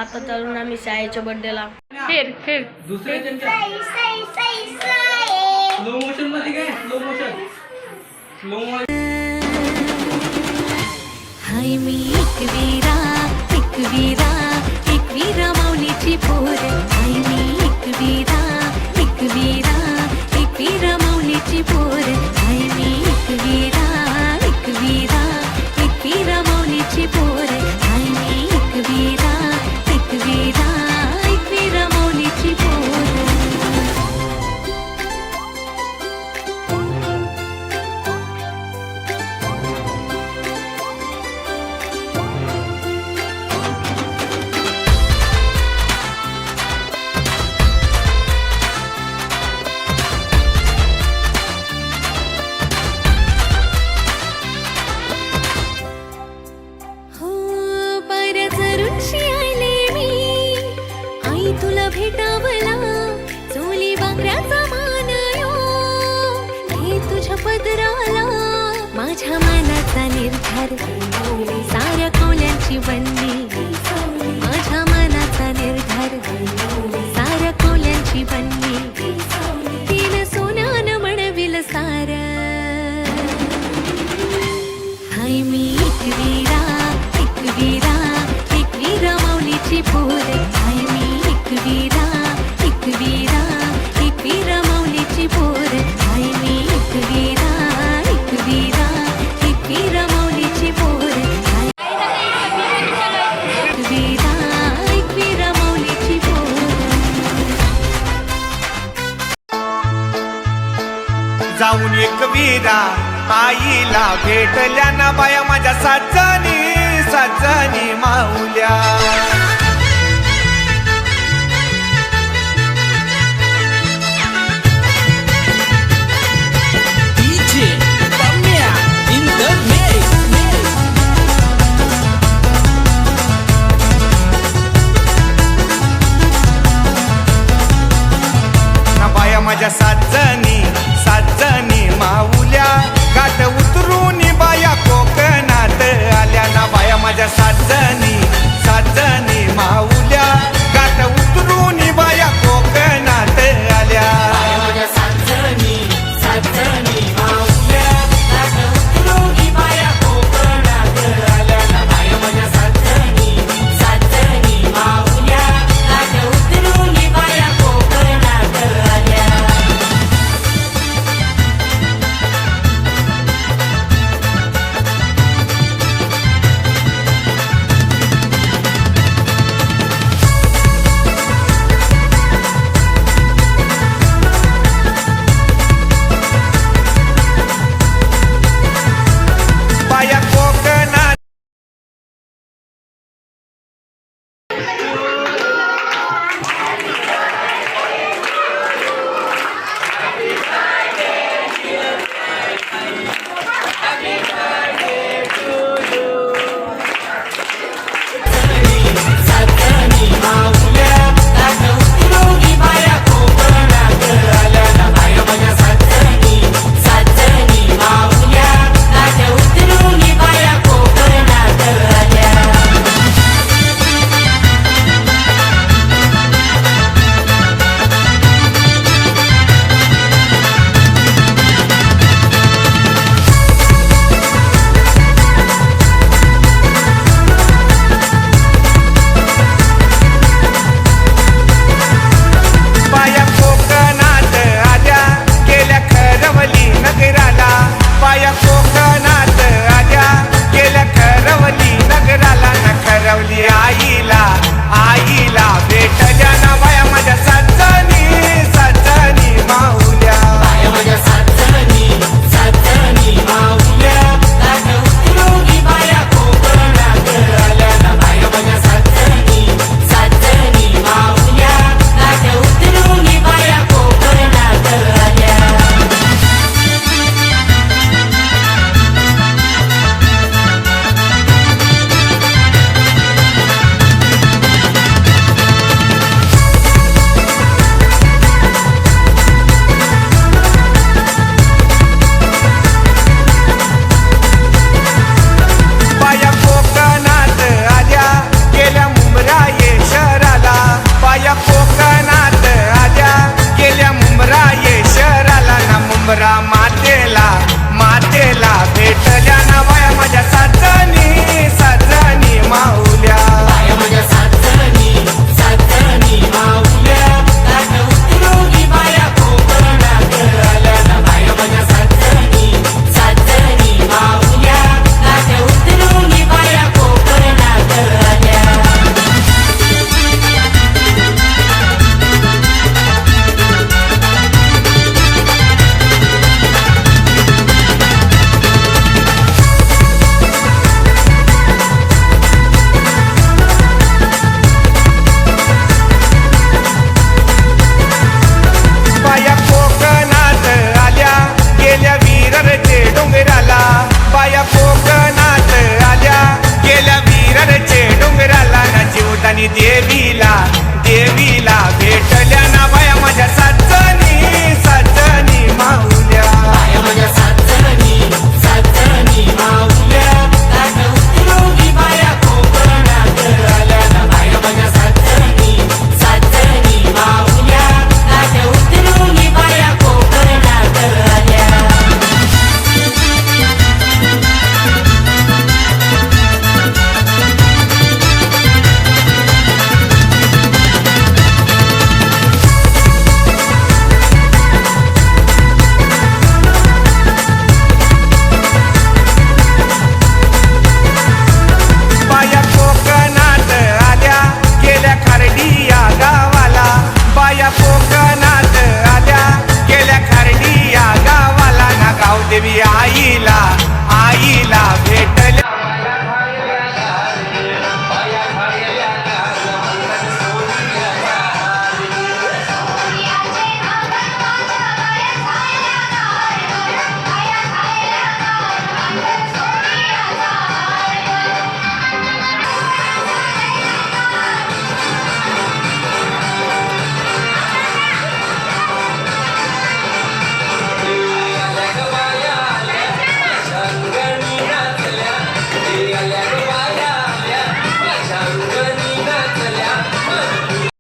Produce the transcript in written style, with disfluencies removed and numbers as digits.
आता चालून आम्ही शाळेच्या बर्थडेला फिर फिर दुसरे स्लो मोशन मध्ये काय स्लो मोशन हाय मी एक वीरा माऊलीची पोर हाय मी एक वीरा माऊलीची पोर हाय मी एक वीरा माऊलीची पोर हाय मी एक वीरा माऊलीची पोर तुला भेटावला चोली बांगड्याचा मानयो हे तुझ्या पदराला माझ्या मनाचा निर्धार साऱ्या कौल्यांची बनली माझ्या मनाचा निर्धार साऱ्या कौल्यांची बनली तिनं सोन्यानं म्हणविल सार हाय मी एक वीरा माऊलीची पोर हाय मी एक वीरा माऊलीची पोर हाय मी एक वीरा माऊलीची पोर एक वीरा माऊलीची पोर जाऊन एक वीरा आईला भेटल्या ना बाया माझ्या साजनी माऊल्या माझ्या साजनी माऊल्या गाठ उतरून बाया कोकणात आल्या ना बाया माझ्या साजनी देवीला